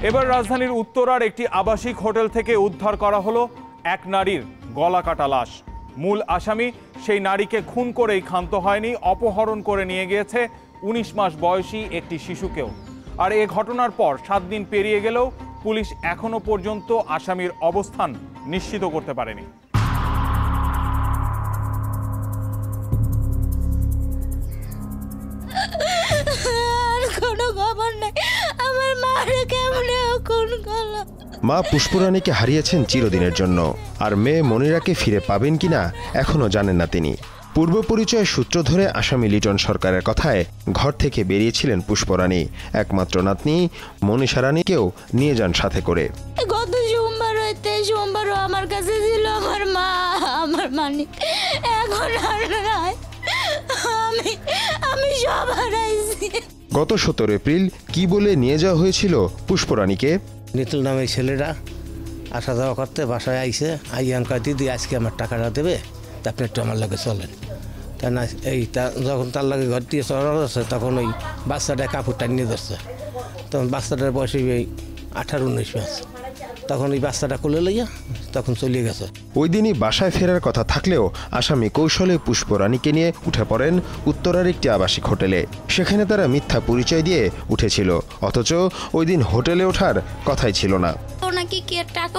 এবার রাজধানীর উত্তরার একটি আবাসিক হোটেল থেকে উদ্ধার করা হলো এক নারীর গলা কাটা লাশ। মূল আসামি সেই নারীকে খুন করেই ক্ষান্ত হয়নি, অপহরণ করে নিয়ে গিয়েছে ১৯ মাস বয়সী একটি শিশুকেও। আর এ ঘটনার পর ৭ দিন পেরিয়ে গেলেও পুলিশ এখনো পর্যন্ত আসামির অবস্থান নিশ্চিত করতে পারেনি। মা পুষ্পরানীকে হারিয়েছেন চিরদিনের জন্য, আর মেয়ে মনিরাকে ফিরে পাবেন কিনা এখনো জানেন না তিনি। পূর্ব পরিচয় সূত্র ধরে আসামি লিটন সরকারের কথায় ঘর থেকে বেরিয়েছিলেন পুষ্পরানী। একমাত্র নাতনি মনীষা রানীকেও নিয়ে যান সাথে করে। গত সোমবারও আমার কাছে ছিল আমার মা, আমার মানিক। এখন আর নাই, আমি সব হারাইছি। গত ১৭ এপ্রিল কি বলে নিয়ে যাওয়া হয়েছিল পুষ্পরানীকে? নিতুল নামে ছেলেরা আসা যাওয়া করতে বাসায় আইসে, আইয়ানকা দিদি আজকে আমার টাকাটা দেবে, তা আপনি একটু আমার লাগে চলেন। তা না, যখন তার লাগে ঘর দিয়ে চলা যাচ্ছে তখন ওই বাচ্চাটা কাপড়টা নিয়ে যাচ্ছে। তখন বাচ্চাটার বয়স ওই ১৮-১৯ মাস। তখন ওই বাচ্চাটা কোলে লইয়া তখন চলে গেছে। ওই দিনই বাসায় ফেরার কথা থাকলেও আসামি কৌশলে পুষ্পরানীকে নিয়ে উঠে পড়েন উত্তরার একটি আবাসিক হোটেলে। সেখানে তারা মিথ্যা পরিচয় দিয়ে উঠেছিল, অথচ ওই দিন হোটেলে ওঠার কথাই ছিল না। নাকি কে টাকা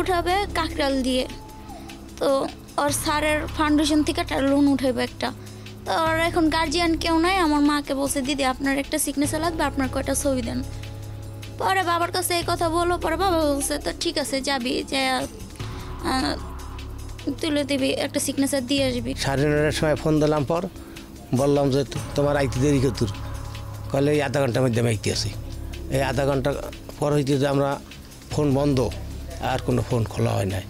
উঠাবে কাকরাল দিয়ে, তো ওর স্যারের ফাউন্ডেশন থেকে একটা লোন উঠাইবে একটা। তো ওর এখন গার্জিয়ান কেউ নাই। আমার মাকে বলছে, দিদি আপনার একটা সিগনেচার লাগবে, আপনার কয়টা ছবি দেন। পরে বাবার কাছে এই কথা বলো, পরে বাবা বলছে তো ঠিক আছে যাবি, যে তুলে দিবি, একটা সিগনেচার দিয়ে আসবি। 9:30টার সময় ফোন দিলাম, পর বললাম যে তোমার আইতে দেরি কত, কলে এই আধা ঘন্টার মধ্যে আমি আইতে আসি। এই আধা ঘন্টা পর হইতে যে আমরা ফোন বন্ধ, আর কোনো ফোন খোলা হয় নাই।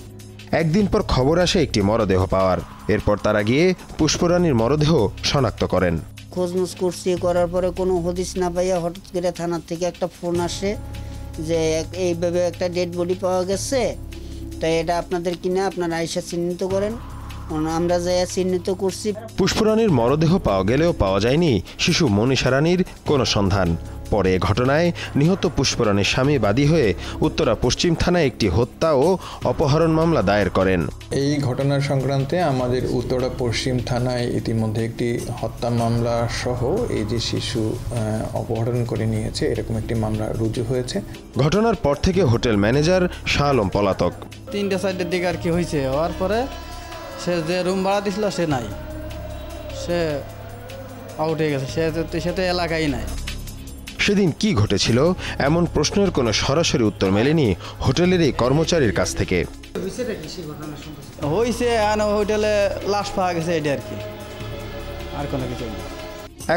একদিন পর খবর আসে একটি মরদেহ পাওয়ার। এরপর তারা গিয়ে পুষ্পরানীর মরদেহ শনাক্ত করেন। খোঁজনোজ করছি, করার পরে কোনো হদিস না পাইয়া হঠাৎ করে থানার থেকে একটা ফোন আসে যে এইভাবে একটা ডেড বডি পাওয়া গেছে, তাই এটা আপনাদের কিনা আপনারা আইসা চিহ্নিত করেন। আমরা যাইয়া চিহ্নিত করছি। পুষ্পরানীর মরদেহ পাওয়া গেলেও পাওয়া যায়নি শিশু মনীষা রানীর কোনো সন্ধান। পরে ঘটনায় নিহত পুষ্পরানীর স্বামী বাদী হয়ে উত্তরা পশ্চিম থানায় একটি হত্যা ও অপহরণ মামলা দায়ের করেন। এই ঘটনার সংক্রান্তে আমাদের উত্তরা পশ্চিম থানায় ইতিমধ্যে একটি হত্যা মামলা সহ এই যে শিশু অপহরণ করে নিয়েছে এরকম একটি মামলা রুজু হয়েছে। ঘটনার পর থেকে হোটেল ম্যানেজার শাহ আলম পলাতক। 3-4টার দিকে আর কি হয়েছে, হওয়ার পরে সে যে রুম ভাড়া দিছিল সে নাই, সে আউট হয়ে গেছে, সে তো এলাকায় নাই। সেদিন কি ঘটেছিল এমন প্রশ্নের কোনো সরাসরি উত্তর মেলেনি হোটেলের এই কর্মচারীর কাছ থেকে। হয়েছে হোটেলে লাশ পাওয়া গেছে, এটা আর কি, আর কোনো কিছু না।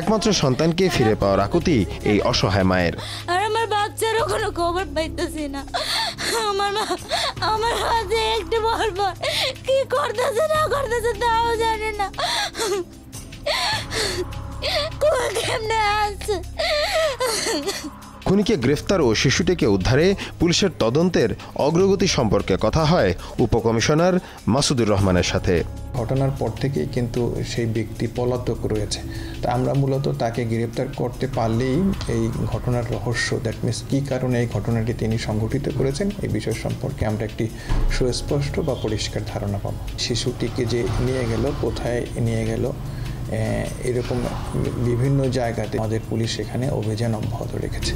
একমাত্র সন্তানকে ফিরে পাওয়ার আকুতি এই অসহায় মায়ের। আর আমার বাচ্চারও কোনো খবর পাইতেছি না। আমার মা যে একটু বলবো কি করতেছে না করতেছে তাও জানে না, কেমনে আছে। খুনিকে গ্রেফতার ও শিশুটিকে উদ্ধারে পুলিশের তদন্তের অগ্রগতি সম্পর্কে কথা হয় উপকমিশনার মাসুদুর রহমানের সাথে। ঘটনার পর থেকেই কিন্তু সেই ব্যক্তি পলাতক রয়েছে। তা আমরা মূলত তাকে গ্রেফতার করতে পারলেই এই ঘটনার রহস্য, দ্যাট মিনস কী কারণে এই ঘটনাটি তিনি সংঘটিত করেছেন এই বিষয় সম্পর্কে আমরা একটি সুস্পষ্ট বা পরিষ্কার ধারণা পাবো। শিশুটিকে যে নিয়ে গেল, কোথায় নিয়ে গেল, এরকম বিভিন্ন জায়গাতে আমাদের পুলিশ এখানে অভিযান অব্যাহত রেখেছে।